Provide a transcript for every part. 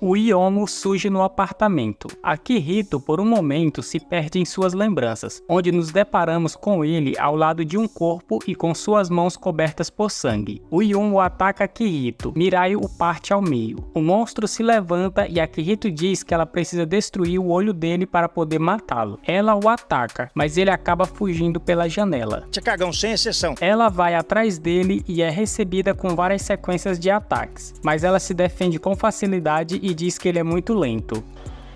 O Yomo surge no apartamento. Akihito, por um momento, se perde em suas lembranças, onde nos deparamos com ele ao lado de um corpo e com suas mãos cobertas por sangue. O Yomo ataca Akihito. Mirai o parte ao meio. O monstro se levanta e Akihito diz que ela precisa destruir o olho dele para poder matá-lo. Ela o ataca, mas ele acaba fugindo pela janela. Cagão, sem exceção. Ela vai atrás dele e é recebida com várias sequências de ataques, mas ela se defende com facilidade e diz que ele é muito lento.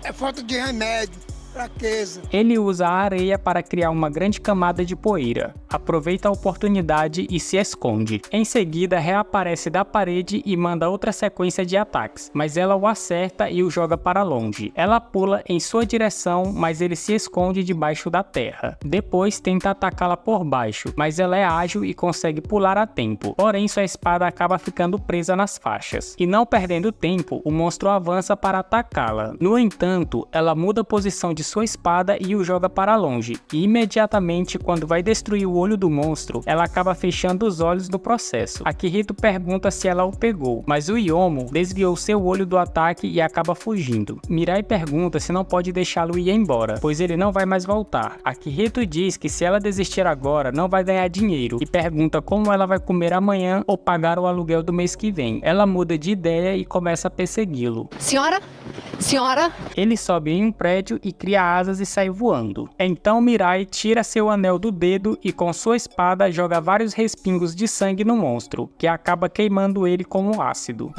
É falta de remédio, fraqueza. Ele usa a areia para criar uma grande camada de poeira, aproveita a oportunidade e se esconde. Em seguida, reaparece da parede e manda outra sequência de ataques, mas ela o acerta e o joga para longe. Ela pula em sua direção, mas ele se esconde debaixo da terra. Depois tenta atacá-la por baixo, mas ela é ágil e consegue pular a tempo. Porém, sua espada acaba ficando presa nas faixas. E não perdendo tempo, o monstro avança para atacá-la. No entanto, ela muda a posição de sua espada e o joga para longe, e imediatamente quando vai destruir o olho do monstro, ela acaba fechando os olhos no processo. Akihito pergunta se ela o pegou, mas o Yomo desviou seu olho do ataque e acaba fugindo. Mirai pergunta se não pode deixá-lo ir embora, pois ele não vai mais voltar. Akihito diz que se ela desistir agora, não vai ganhar dinheiro, e pergunta como ela vai comer amanhã ou pagar o aluguel do mês que vem. Ela muda de ideia e começa a persegui-lo. Senhora? Senhora? Ele sobe em um prédio e cria asas e sai voando. Então Mirai tira seu anel do dedo e com sua espada joga vários respingos de sangue no monstro, que acaba queimando ele como ácido.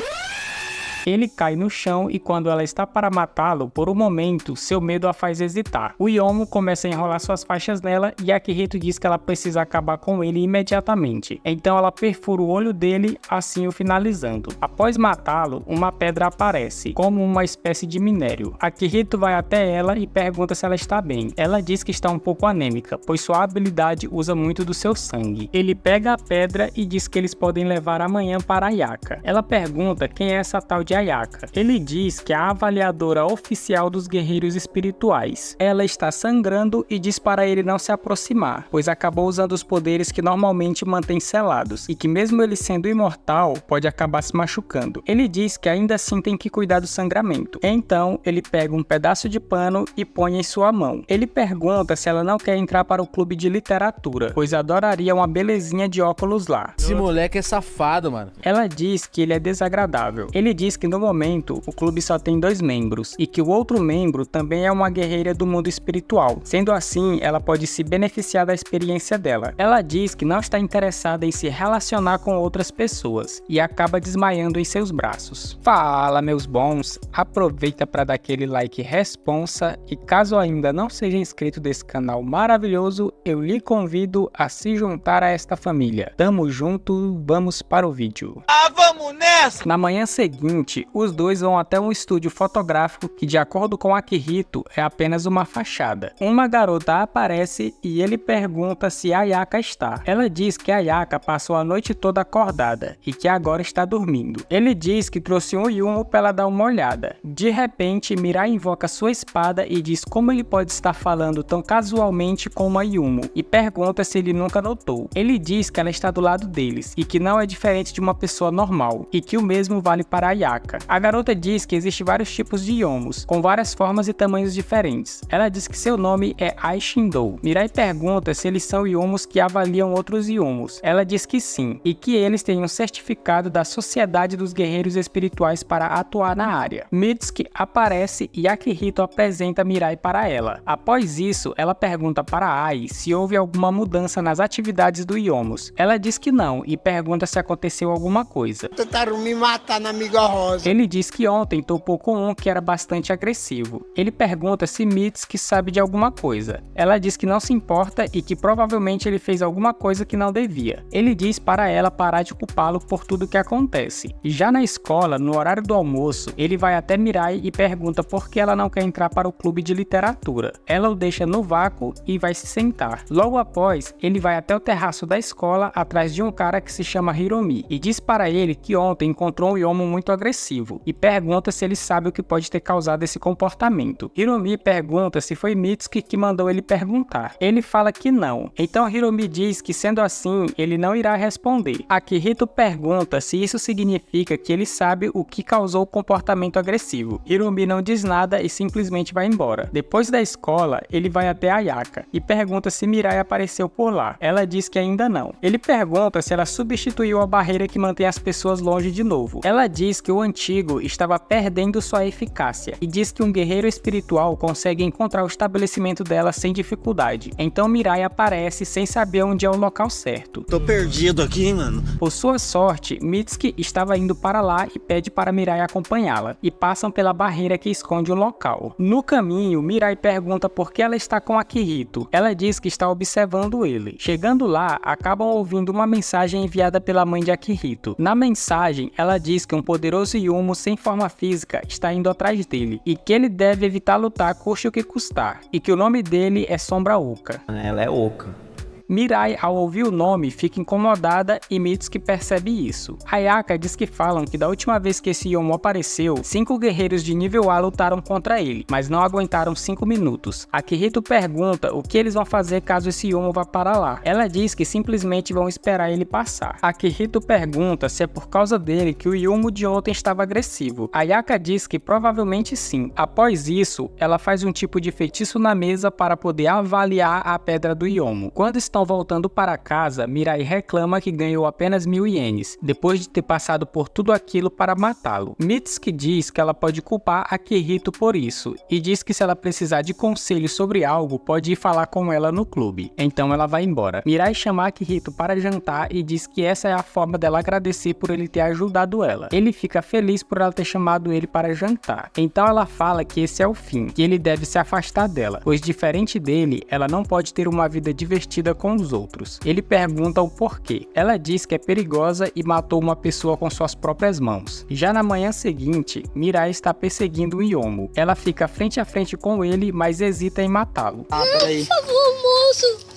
Ele cai no chão e quando ela está para matá-lo, por um momento, seu medo a faz hesitar. O Yomo começa a enrolar suas faixas nela e Akihito diz que ela precisa acabar com ele imediatamente. Então ela perfura o olho dele, assim o finalizando. Após matá-lo, uma pedra aparece, como uma espécie de minério. Akihito vai até ela e pergunta se ela está bem. Ela diz que está um pouco anêmica, pois sua habilidade usa muito do seu sangue. Ele pega a pedra e diz que eles podem levar amanhã para Ayaka. Ela pergunta quem é essa tal de Ayaka. Ele diz que é a avaliadora oficial dos guerreiros espirituais. Ela está sangrando e diz para ele não se aproximar, pois acabou usando os poderes que normalmente mantém selados, e que mesmo ele sendo imortal, pode acabar se machucando. Ele diz que ainda assim tem que cuidar do sangramento. Então, ele pega um pedaço de pano e põe em sua mão. Ele pergunta se ela não quer entrar para o clube de literatura, pois adoraria uma belezinha de óculos lá. Esse moleque é safado, mano. Ela diz que ele é desagradável. Ele diz que no momento o clube só tem 2 membros e que o outro membro também é uma guerreira do mundo espiritual. Sendo assim, ela pode se beneficiar da experiência dela. Ela diz que não está interessada em se relacionar com outras pessoas e acaba desmaiando em seus braços. Fala, meus bons, aproveita para dar aquele like responsa e caso ainda não seja inscrito desse canal maravilhoso, eu lhe convido a se juntar a esta família. Tamo junto, vamos para o vídeo. Vamos nessa! Na manhã seguinte, os dois vão até um estúdio fotográfico que, de acordo com Akihito, é apenas uma fachada. Uma garota aparece e ele pergunta se Ayaka está. Ela diz que Ayaka passou a noite toda acordada e que agora está dormindo. Ele diz que trouxe um Yumo para ela dar uma olhada. De repente, Mirai invoca sua espada e diz como ele pode estar falando tão casualmente com uma Yumo e pergunta se ele nunca notou. Ele diz que ela está do lado deles e que não é diferente de uma pessoa normal e que o mesmo vale para Ayaka. A garota diz que existem vários tipos de Yomos, com várias formas e tamanhos diferentes. Ela diz que seu nome é Aishindou. Mirai pergunta se eles são Yomos que avaliam outros Yomos. Ela diz que sim, e que eles têm um certificado da Sociedade dos Guerreiros Espirituais para atuar na área. Mitsuki aparece e Akihito apresenta Mirai para ela. Após isso, ela pergunta para Ai se houve alguma mudança nas atividades do Yomos. Ela diz que não e pergunta se aconteceu alguma coisa. Tentaram me matar na amiga rosa. Ele diz que ontem topou com um que era bastante agressivo. Ele pergunta se Mitsuki sabe de alguma coisa. Ela diz que não se importa e que provavelmente ele fez alguma coisa que não devia. Ele diz para ela parar de culpá-lo por tudo que acontece. E já na escola, no horário do almoço, ele vai até Mirai e pergunta por que ela não quer entrar para o clube de literatura. Ela o deixa no vácuo e vai se sentar. Logo após, ele vai até o terraço da escola atrás de um cara que se chama Hiromi e diz para ele que ontem encontrou um Yomo muito agressivo. agressivo e pergunta se ele sabe o que pode ter causado esse comportamento. Hiromi pergunta se foi Mitsuki que mandou ele perguntar. Ele fala que não. Então Hiromi diz que, sendo assim, ele não irá responder. Akihito pergunta se isso significa que ele sabe o que causou o comportamento agressivo. Hiromi não diz nada e simplesmente vai embora. Depois da escola, ele vai até Ayaka e pergunta se Mirai apareceu por lá. Ela diz que ainda não. Ele pergunta se ela substituiu a barreira que mantém as pessoas longe de novo. Ela diz que o antigo estava perdendo sua eficácia e diz que um guerreiro espiritual consegue encontrar o estabelecimento dela sem dificuldade. Então Mirai aparece sem saber onde é o local certo. Tô perdido aqui, mano. Por sua sorte, Mitsuki estava indo para lá e pede para Mirai acompanhá-la, e passam pela barreira que esconde o local. No caminho, Mirai pergunta por que ela está com Akihito. Ela diz que está observando ele. Chegando lá, acabam ouvindo uma mensagem enviada pela mãe de Akihito. Na mensagem, ela diz que um poderoso Yumo sem forma física está indo atrás dele, e que ele deve evitar lutar custe o que custar, e que o nome dele é Sombra Oca. Ela é oca. Mirai, ao ouvir o nome, fica incomodada e Mitsuki percebe isso. Ayaka diz que falam que da última vez que esse Yomo apareceu, 5 guerreiros de nível A lutaram contra ele, mas não aguentaram 5 minutos. Akihito pergunta o que eles vão fazer caso esse Yomo vá para lá. Ela diz que simplesmente vão esperar ele passar. Akihito pergunta se é por causa dele que o Yomo de ontem estava agressivo. Ayaka diz que provavelmente sim. Após isso, ela faz um tipo de feitiço na mesa para poder avaliar a pedra do Yomo. Quando estão voltando para casa, Mirai reclama que ganhou apenas 1000 ienes, depois de ter passado por tudo aquilo para matá-lo. Mitsuki diz que ela pode culpar Akihito por isso, e diz que se ela precisar de conselhos sobre algo, pode ir falar com ela no clube. Então ela vai embora. Mirai chama Akihito para jantar e diz que essa é a forma dela agradecer por ele ter ajudado ela. Ele fica feliz por ela ter chamado ele para jantar. Então ela fala que esse é o fim, que ele deve se afastar dela, pois diferente dele, ela não pode ter uma vida divertida com os outros. Ele pergunta o porquê. Ela diz que é perigosa e matou uma pessoa com suas próprias mãos. Já na manhã seguinte, Mirai está perseguindo o Yomo. Ela fica frente a frente com ele, mas hesita em matá-lo. Peraí. Por favor, moço.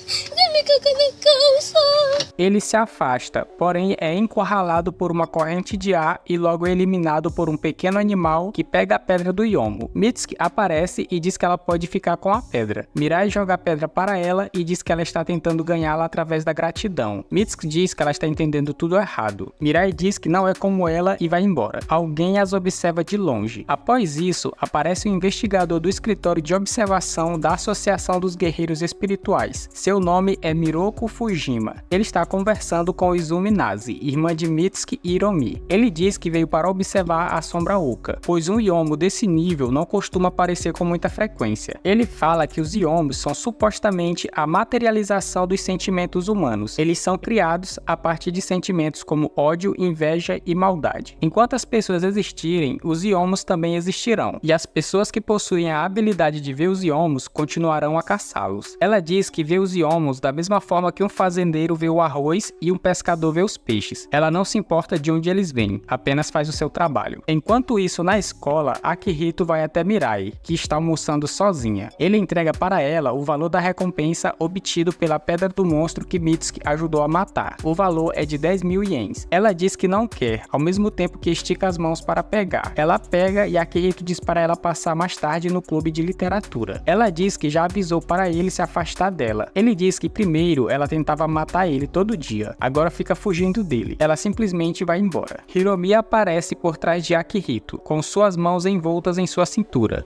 Ele se afasta, porém é encurralado por uma corrente de ar e logo é eliminado por um pequeno animal que pega a pedra do Yomo. Mitsuki aparece e diz que ela pode ficar com a pedra. Mirai joga a pedra para ela e diz que ela está tentando ganhá-la através da gratidão. Mitsuki diz que ela está entendendo tudo errado. Mirai diz que não é como ela e vai embora. Alguém as observa de longe. Após isso, aparece um investigador do escritório de observação da Associação dos Guerreiros Espirituais. Seu nome é Miroku Fujima. Ele está conversando com Izumi Nazi, irmã de Mitsuki e Hiromi. Ele diz que veio para observar a Sombra Oca, pois um Yomo desse nível não costuma aparecer com muita frequência. Ele fala que os Yomos são supostamente a materialização dos sentimentos humanos. Eles são criados a partir de sentimentos como ódio, inveja e maldade. Enquanto as pessoas existirem, os Yomos também existirão, e as pessoas que possuem a habilidade de ver os Yomos continuarão a caçá-los. Ela diz que vê os Yomos da mesma forma que um fazendeiro vê o arroz e um pescador vê os peixes. Ela não se importa de onde eles vêm, apenas faz o seu trabalho. Enquanto isso, na escola, Akihito vai até Mirai, que está almoçando sozinha. Ele entrega para ela o valor da recompensa obtido pela pedra do monstro que Mitsuki ajudou a matar. O valor é de 10.000 ienes. Ela diz que não quer, ao mesmo tempo que estica as mãos para pegar. Ela pega e Akihito diz para ela passar mais tarde no clube de literatura. Ela diz que já avisou para ele se afastar dela. Ele diz que primeiro ela tentava matar ele todo dia, agora fica fugindo dele. Ela simplesmente vai embora. Hiromi aparece por trás de Akihito, com suas mãos envoltas em sua cintura.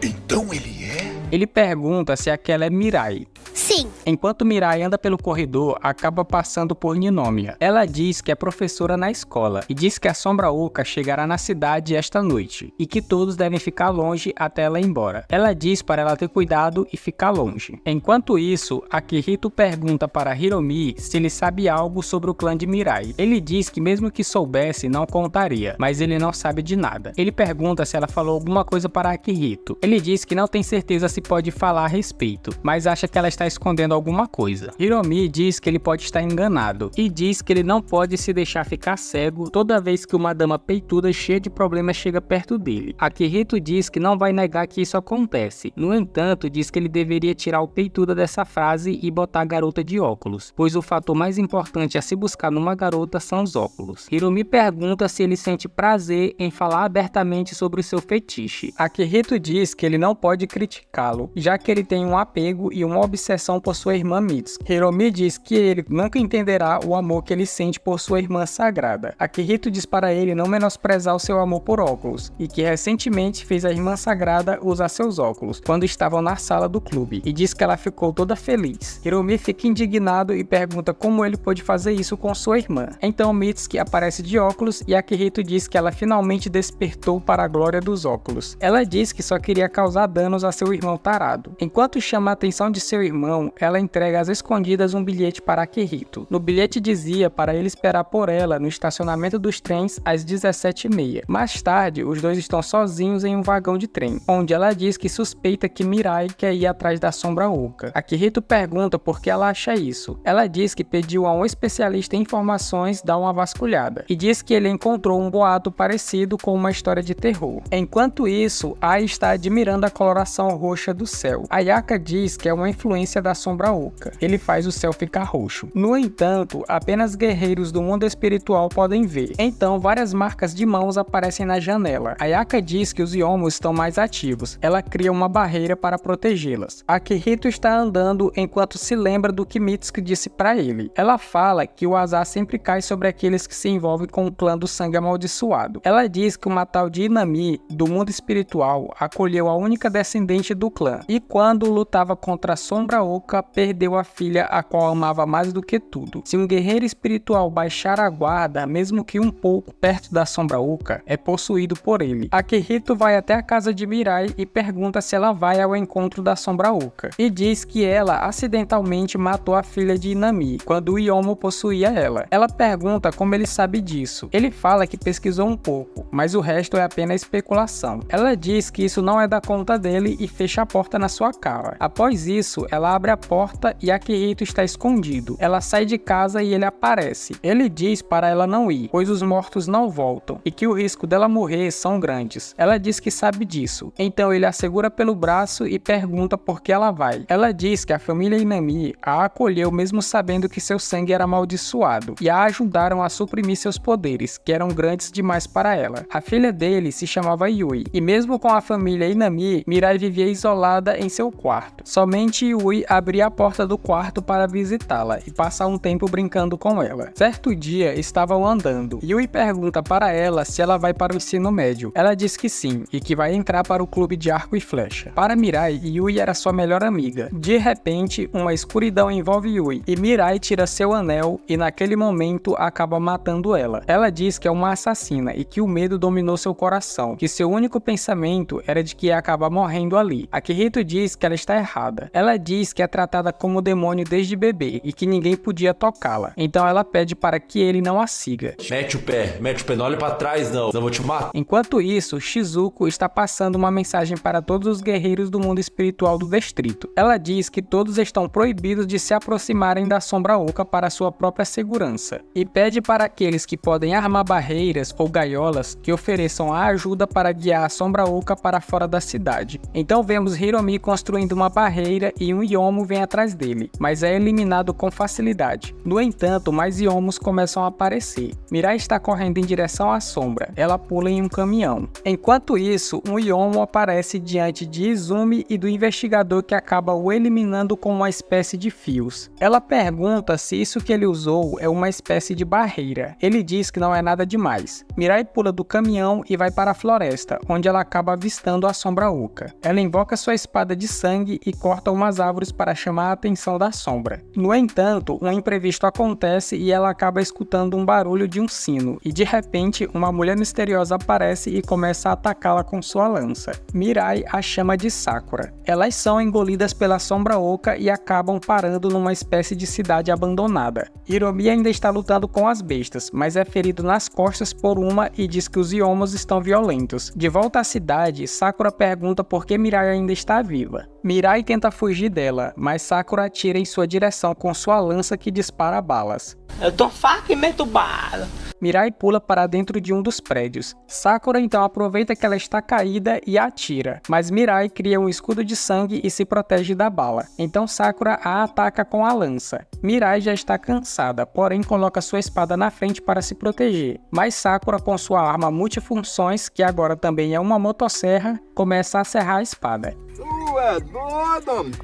Então ele é? Ele pergunta se aquela é Mirai. Sim. Enquanto Mirai anda pelo corredor, acaba passando por Ninomiya. Ela diz que é professora na escola e diz que a Sombra Oca chegará na cidade esta noite e que todos devem ficar longe até ela ir embora. Ela diz para ela ter cuidado e ficar longe. Enquanto isso, Akihito pergunta para Hiromi se ele sabe algo sobre o clã de Mirai. Ele diz que mesmo que soubesse, não contaria, mas ele não sabe de nada. Ele pergunta se ela falou alguma coisa para Akihito. Ele diz que não tem certeza se pode falar a respeito, mas acha que ela está escondendo escondendo alguma coisa. Hiromi diz que ele pode estar enganado e diz que ele não pode se deixar ficar cego toda vez que uma dama peituda cheia de problemas chega perto dele. Akihito diz que não vai negar que isso acontece. No entanto, diz que ele deveria tirar o peituda dessa frase e botar a garota de óculos, pois o fator mais importante a se buscar numa garota são os óculos. Hiromi pergunta se ele sente prazer em falar abertamente sobre o seu fetiche. Akihito diz que ele não pode criticá-lo, já que ele tem um apego e uma obsessão por sua irmã Mitsuko. Hiromi diz que ele nunca entenderá o amor que ele sente por sua irmã sagrada. Akihito diz para ele não menosprezar o seu amor por óculos, e que recentemente fez a irmã sagrada usar seus óculos, quando estavam na sala do clube, e diz que ela ficou toda feliz. Hiromi fica indignado e pergunta como ele pôde fazer isso com sua irmã. Então Mitsuko aparece de óculos e Akihito diz que ela finalmente despertou para a glória dos óculos. Ela diz que só queria causar danos a seu irmão tarado. Enquanto chama a atenção de seu irmão, ela entrega às escondidas um bilhete para Akihito. No bilhete dizia para ele esperar por ela no estacionamento dos trens às 17h30. Mais tarde, os dois estão sozinhos em um vagão de trem, onde ela diz que suspeita que Mirai quer ir atrás da Sombra Oca. Akihito pergunta por que ela acha isso. Ela diz que pediu a um especialista em informações dar uma vasculhada, e diz que ele encontrou um boato parecido com uma história de terror. Enquanto isso, Ai está admirando a coloração roxa do céu. Ayaka diz que é uma influência da Sombra Oca. Ele faz o céu ficar roxo. No entanto, apenas guerreiros do mundo espiritual podem ver. Então, várias marcas de mãos aparecem na janela. Ayaka diz que os Yomos estão mais ativos. Ela cria uma barreira para protegê-las. Akihito está andando enquanto se lembra do que Mitsuko disse para ele. Ela fala que o azar sempre cai sobre aqueles que se envolvem com o clã do sangue amaldiçoado. Ela diz que uma tal de Inami, do mundo espiritual, acolheu a única descendente do clã, e quando lutava contra a Sombra Oca, perdeu a filha a qual amava mais do que tudo. Se um guerreiro espiritual baixar a guarda, mesmo que um pouco perto da Sombra Oca, é possuído por ele. Akihito vai até a casa de Mirai e pergunta se ela vai ao encontro da Sombra Oca, e diz que ela acidentalmente matou a filha de Inami, quando o Yomo possuía ela. Ela pergunta como ele sabe disso. Ele fala que pesquisou um pouco, mas o resto é apenas especulação. Ela diz que isso não é da conta dele e fecha a porta na sua cara. Após isso, ela abre a porta e Akihito está escondido. Ela sai de casa e ele aparece. Ele diz para ela não ir, pois os mortos não voltam, e que o risco dela morrer são grandes. Ela diz que sabe disso. Então ele a segura pelo braço e pergunta por que ela vai. Ela diz que a família Inami a acolheu mesmo sabendo que seu sangue era amaldiçoado, e a ajudaram a suprimir seus poderes, que eram grandes demais para ela. A filha dele se chamava Yui, e mesmo com a família Inami, Mirai vivia isolada em seu quarto. Somente Yui abria a porta do quarto para visitá-la e passar um tempo brincando com ela. Certo dia, estavam andando. Yui pergunta para ela se ela vai para o ensino médio. Ela diz que sim, e que vai entrar para o clube de arco e flecha. Para Mirai, Yui era sua melhor amiga. De repente, uma escuridão envolve Yui, e Mirai tira seu anel e naquele momento acaba matando ela. Ela diz que é uma assassina e que o medo dominou seu coração, que seu único pensamento era de que ia acabar morrendo ali. Akihito diz que ela está errada. Ela diz que é tratada como demônio desde bebê e que ninguém podia tocá-la. Então ela pede para que ele não a siga. Mete o pé, não olha pra trás não vou te matar. Enquanto isso, Shizuko está passando uma mensagem para todos os guerreiros do mundo espiritual do distrito. Ela diz que todos estão proibidos de se aproximarem da Sombra Oca para sua própria segurança, e pede para aqueles que podem armar barreiras ou gaiolas que ofereçam a ajuda para guiar a Sombra Oca para fora da cidade. Então vemos Hiromi construindo uma barreira e um Yomo vem atrás dele, mas é eliminado com facilidade. No entanto, mais Yomos começam a aparecer. Mirai está correndo em direção à sombra. Ela pula em um caminhão. Enquanto isso, um Yomo aparece diante de Izumi e do investigador que acaba o eliminando com uma espécie de fios. Ela pergunta se isso que ele usou é uma espécie de barreira. Ele diz que não é nada demais. Mirai pula do caminhão e vai para a floresta, onde ela acaba avistando a Sombra Oca. Ela invoca sua espada de sangue e corta umas árvores para chamar a atenção da sombra. No entanto, um imprevisto acontece e ela acaba escutando um barulho de um sino, e de repente uma mulher misteriosa aparece e começa a atacá-la com sua lança. Mirai a chama de Sakura. Elas são engolidas pela Sombra Oca e acabam parando numa espécie de cidade abandonada. Hiromi ainda está lutando com as bestas, mas é ferido nas costas por uma e diz que os Yomos estão violentos. De volta à cidade, Sakura pergunta por que Mirai ainda está viva. Mirai tenta fugir dela, pula, mas Sakura atira em sua direção com sua lança que dispara balas. Eu tô faca e meto bala. Mirai pula para dentro de um dos prédios. Sakura então aproveita que ela está caída e atira, mas Mirai cria um escudo de sangue e se protege da bala. Então Sakura a ataca com a lança. Mirai já está cansada, porém coloca sua espada na frente para se proteger. Mas Sakura, com sua arma multifunções, que agora também é uma motosserra, começa a serrar a espada.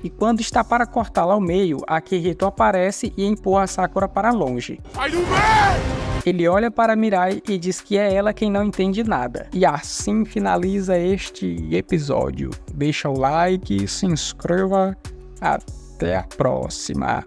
E quando está para cortá-la ao meio, Akihito aparece e empurra Sakura para longe. Ele olha para Mirai e diz que é ela quem não entende nada. E assim finaliza este episódio. Deixa o like, se inscreva. Até a próxima.